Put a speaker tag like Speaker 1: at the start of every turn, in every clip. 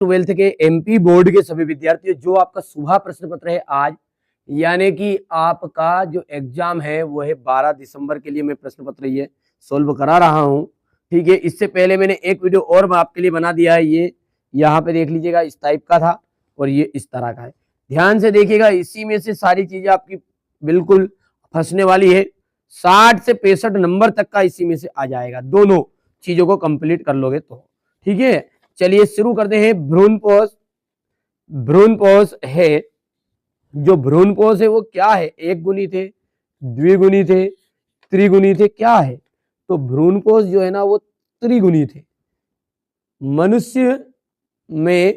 Speaker 1: 12th के MP board के सभी विद्यार्थियों, जो आपका सुबह प्रश्न पत्र है आज, यानी कि आपका जो एग्जाम है वो है 12 दिसंबर के लिए मैं प्रश्न पत्र ये सोल्व करा रहा हूँ। ठीक है, इससे पहले मैंने एक वीडियो और मैं आपके लिए बना दिया है, ये यहाँ पे देख लीजिएगा, इस टाइप का था और ये इस तरह का है। ध्यान से देखिएगा, इसी में से सारी चीजें आपकी बिल्कुल फंसने वाली है। 60 से 65 नंबर तक का इसी में से आ जाएगा, दोनों चीजों को कंप्लीट कर लोगे तो। ठीक है, चलिए शुरू करते हैं। भ्रूणपोष, भ्रूणपोष है, जो भ्रूणपोष है वो क्या है? एक गुणी थे, द्विगुणी थे, त्रिगुणी थे, क्या है? तो भ्रूणपोष जो है ना वो त्रिगुणी थे। मनुष्य में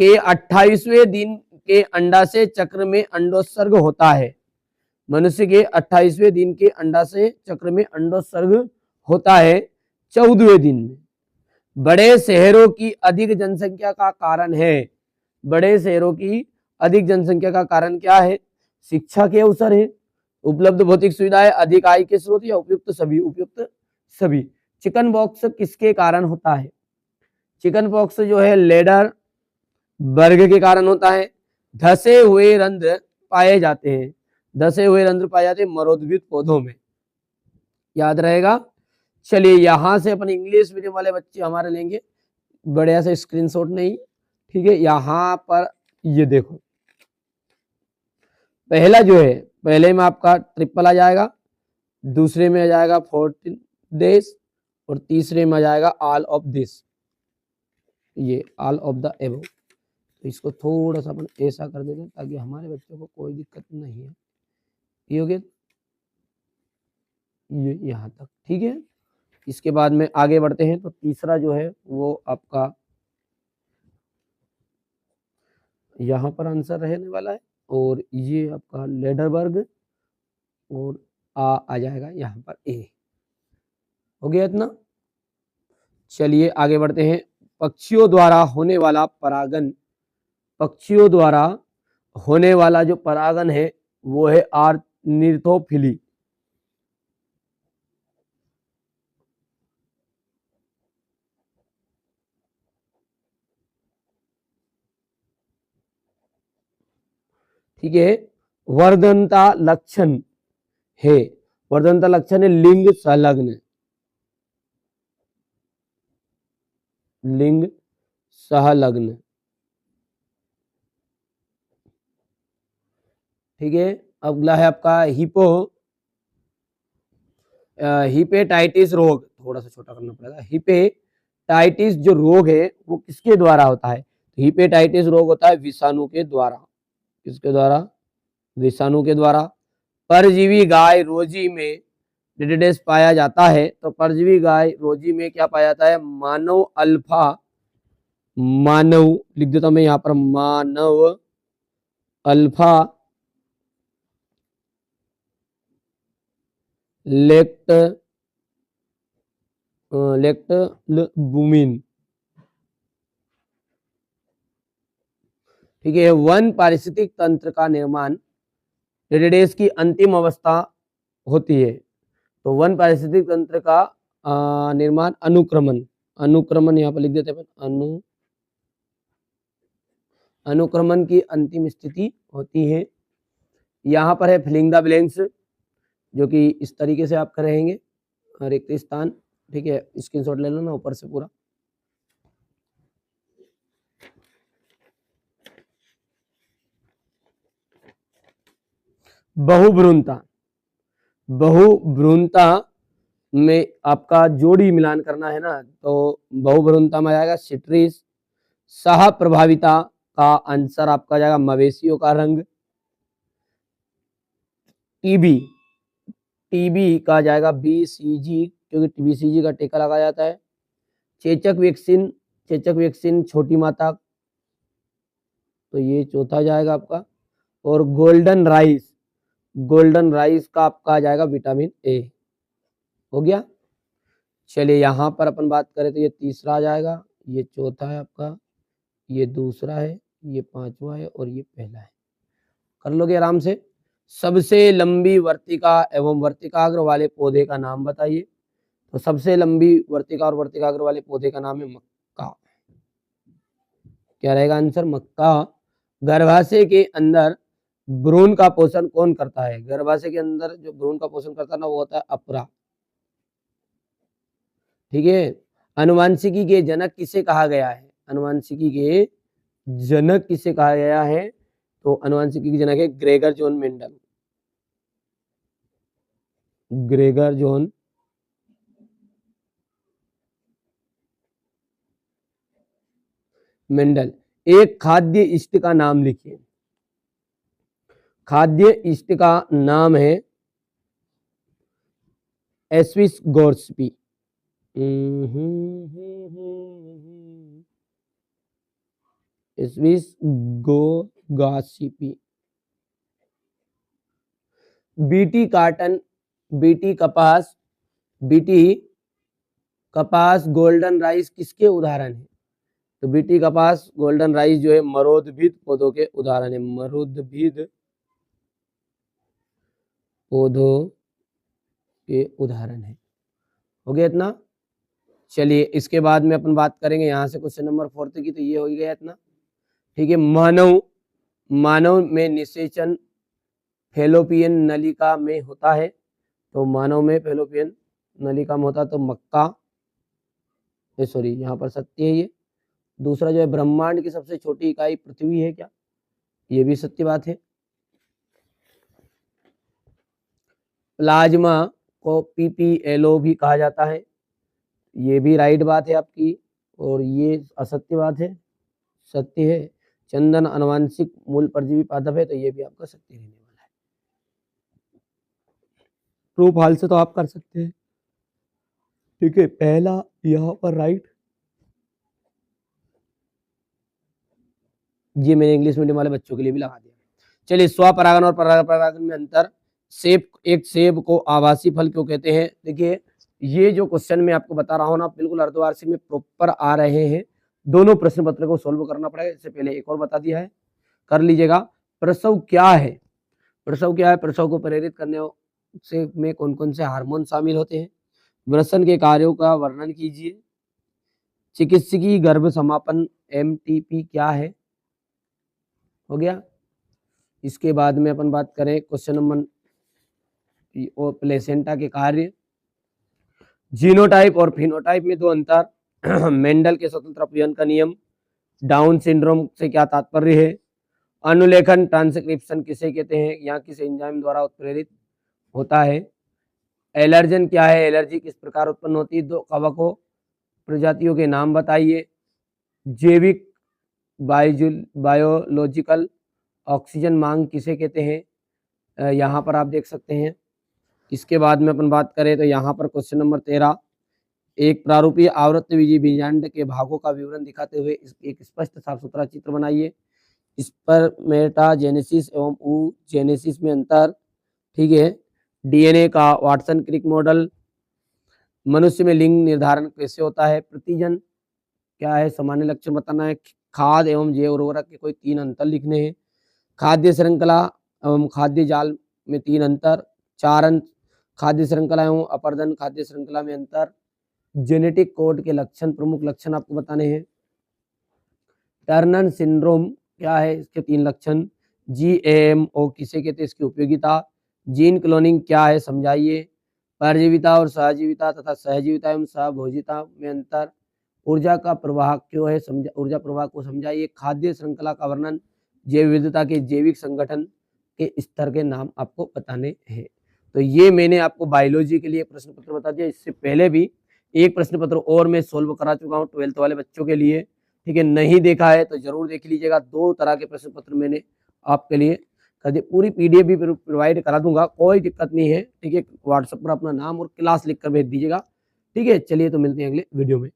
Speaker 1: के 28वें दिन के अंडाशय चक्र में अंडोत्सर्ग होता है। मनुष्य के 28वें दिन के अंडाशय चक्र में अंडोत्सर्ग होता है 14वें दिन में। बड़े शहरों की अधिक जनसंख्या का कारण है, बड़े शहरों की अधिक जनसंख्या का कारण क्या है? शिक्षा के अवसर है, उपलब्ध भौतिक सुविधाएं, अधिक आय के स्रोत या उपयुक्त सभी, उपयुक्त सभी। चिकन पॉक्स किसके कारण होता है? चिकन पॉक्स जो है लेडर वर्ग के कारण होता है। धसे हुए रंध्र पाए जाते हैं, धसे हुए रंध्र पाए जाते हैं मरोद्भिद पौधों में, याद रहेगा। चलिए यहां से अपन इंग्लिश मीडियम वाले बच्चे हमारे लेंगे, बढ़िया से स्क्रीनशॉट नहीं, ठीक है। यहां पर ये देखो, पहला जो है, पहले में आपका ट्रिपल आ जाएगा, दूसरे में आ जाएगा 14 डेज और तीसरे में आ जाएगा ऑल ऑफ दिस, ये ऑल ऑफ द एबव। तो इसको थोड़ा सा अपन ऐसा कर देते हैं ताकि हमारे बच्चों को कोई दिक्कत नहीं है। ये हो गया, ये यहाँ तक, ठीक है। इसके बाद में आगे बढ़ते हैं, तो तीसरा जो है वो आपका यहाँ पर आंसर रहने वाला है, और ये आपका लेडरबर्ग और आ जाएगा यहाँ पर ए। हो गया इतना। चलिए आगे बढ़ते हैं। पक्षियों द्वारा होने वाला परागन, पक्षियों द्वारा होने वाला जो परागन है वो है ऑर्निथोफिली। ठीक है, वर्धनता लक्षण है, वर्धनता लक्षण है लिंग संलग्न, लिंग संलग्न, ठीक है। अगला है आपका हिपेटाइटिस रोग, थोड़ा सा छोटा करना पड़ेगा। हिपेटाइटिस जो रोग है वो किसके द्वारा होता है? हिपेटाइटिस रोग होता है विषाणु के द्वारा। किसके द्वारा? विषाणु के द्वारा। परजीवी गाय रोजी में डिडेडेस पाया जाता है, तो परजीवी गाय रोजी में क्या पाया जाता है? मानव अल्फा, मानव लिख देता हूं मैं यहाँ पर, मानव अल्फा लेक्टलबुमिन, ठीक है। वन पारिस्थितिक तंत्र का निर्माण डिडेडेस की अंतिम अवस्था होती है, तो वन पारिस्थितिक तंत्र का निर्माण अनुक्रमण, अनुक्रमण यहाँ पर लिख देते हैं, अनुक्रमण की अंतिम स्थिति होती है। यहाँ पर है फिलिंग द ब्लैंक्स, जो कि इस तरीके से आपका रहेंगे रिक्त स्थान, ठीक है। स्क्रीनशॉट ले लो ना ऊपर से पूरा। बहुभ्रूणता, बहुभ्रूणता में आपका जोड़ी मिलान करना है ना, तो बहुभ्रूणता में आएगा सिट्रिस। सह प्रभाविता का आंसर आपका जाएगा मवेशियों का रंग। टीबी, टीबी का जाएगा बीसीजी, क्योंकि बीसीजी का टीका लगाया जाता है। चेचक वैक्सीन, चेचक वैक्सीन छोटी माता, तो ये चौथा जाएगा आपका। और गोल्डन राइस, गोल्डन राइस का आपका आ जाएगा विटामिन ए। हो गया। चलिए यहाँ पर अपन बात करें तो ये तीसरा आ जाएगा, ये चौथा है आपका, ये दूसरा है, ये पांचवा है और ये पहला है। कर लोगे आराम से। सबसे लंबी वर्तिका एवं वर्तिकाग्र वाले पौधे का नाम बताइए। तो सबसे लंबी वर्तिका और वर्तिकाग्र वाले पौधे का नाम है मक्का। क्या रहेगा आंसर? मक्का। गर्भाशय के अंदर भ्रूण का पोषण कौन करता है? गर्भाशय के अंदर जो भ्रूण का पोषण करता है ना, वो होता है अपरा। ठीक है। अनुवांशिकी के जनक किसे कहा गया है? अनुवांशिकी के जनक किसे कहा गया है? तो अनुवांशिकी के जनक है Gregor John Mendel. Gregor John Mendel. एक खाद्य इष्ट का नाम लिखिए। खाद्य इष्ट का नाम है एस्विस गोर्सपी। एस्विस गोगासिपी। बीटी काटन, बीटी कपास, बीटी कपास, गोल्डन राइस किसके उदाहरण है? तो बीटी कपास, गोल्डन राइस जो है मरोदभिद पौधों के उदाहरण है। मरोदभिद पौधों के उदाहरण है। हो गया इतना? चलिए इसके बाद में अपन बात करेंगे यहाँ से क्वेश्चन नंबर 4 की, तो ये हो गया इतना। ठीक है। मानव में निषेचन फैलोपियन नलिका में होता है। तो मानव में फैलोपियन नलिका में होता है। तो मक्का, सॉरी यहाँ पर सत्य है ये। दूसरा जो है ब्रह्मांड की सबसे छोटी इकाई पृथ्वी है क्या? ये भी सत्य बात है। प्लाज्मा को पीपीएलओ भी कहा जाता है। ये भी राइट बात है आपकी। और ये असत्य बात है, सत्य है। चंदन आनुवांशिक मूल परजीवी पादप है। तो ये भी आपका सत्य रहने वाला है। ट्रू फॉल्स से तो आप कर सकते हैं। ठीक है। पहला यहाँ पर राइट। ये मैंने इंग्लिश मीडियम वाले बच्चों के लिए भी लगा दिया। चलिए स्वपरागन और परागन में अंतर। एक सेब को आवासीय फल क्यों कहते हैं? देखिए ये जो क्वेश्चन मैं आपको बता रहा हूँ ना, बिल्कुल अर्धवार्षिक में प्रॉपर आ रहे हैं। दोनों प्रश्न पत्र को सोल्व करना पड़ेगा। इससे पहले एक और बता दिया है, कर लीजिएगा। प्रसव क्या है? प्रसव क्या है? प्रसव को प्रेरित करने से में कौन कौन से हार्मोन शामिल होते हैं? वृषण के कार्यों का वर्णन कीजिए। चिकित्सकीय गर्भ समापन एमटीपी क्या है? हो गया। इसके बाद में अपन बात करें क्वेश्चन नंबर और प्लेसेंटा के कार्य। जीनोटाइप और फिनोटाइप में दो अंतर। मेंडल के स्वतंत्र अपव्ययन का नियम। डाउन सिंड्रोम से क्या तात्पर्य है? अनुलेखन ट्रांसक्रिप्शन किसे कहते हैं? यहाँ किस एंजाइम द्वारा उत्प्रेरित होता है? एलर्जन क्या है? एलर्जी किस प्रकार उत्पन्न होती है? दो कवकों प्रजातियों के नाम बताइए। जैविक बायोलॉजिकल ऑक्सीजन मांग किसे कहते हैं? यहाँ पर आप देख सकते हैं। इसके बाद में अपन बात करें तो यहाँ पर क्वेश्चन नंबर 13, एक प्रारूपीय आवृत्तबीजी बीजांड के भागों का विवरण दिखाते हुए एक स्पष्ट साफ सुथरा चित्र बनाइए। स्पर्मेटाजेनेसिस एवं ooजेनेसिस में अंतर। ठीक है। डीएनए का वाटसन क्रिक मॉडल। मनुष्य में लिंग निर्धारण कैसे होता है? प्रतिजन क्या है? सामान्य लक्षण बताना है। खाद एवं जैव उर्वरक के कोई 3 अंतर लिखने हैं। खाद्य श्रृंखला एवं खाद्य जाल में 3 अंतर। चारण खाद्य श्रृंखला एवं अपर्दन खाद्य श्रृंखला में अंतर। जेनेटिक कोड के लक्षण, प्रमुख लक्षण आपको बताने हैं। टर्नर सिंड्रोम क्या है? इसके 3 लक्षण। GAMO किसे कहते हैं? इसकी उपयोगिता। जीन क्लोनिंग क्या है? समझाइए। परजीविता और सहजीविता तथा सहजीविता एवं सहभोजिता में अंतर। ऊर्जा का प्रवाह क्यों है? ऊर्जा प्रवाह को समझाइए। खाद्य श्रृंखला का वर्णन। जैव विविधता के जैविक संगठन के स्तर के नाम आपको बताने हैं। तो ये मैंने आपको बायोलॉजी के लिए प्रश्न पत्र बता दिया। इससे पहले भी एक प्रश्न पत्र और मैं सोल्व करा चुका हूँ 12th वाले बच्चों के लिए। ठीक है। नहीं देखा है तो जरूर देख लीजिएगा। 2 तरह के प्रश्न पत्र मैंने आपके लिए कर दिए। पूरी PDF भी प्रोवाइड करा दूंगा, कोई दिक्कत नहीं है। ठीक है। व्हाट्सएप पर अपना नाम और क्लास लिख कर भेज दीजिएगा। ठीक है। चलिए तो मिलते हैं अगले वीडियो में।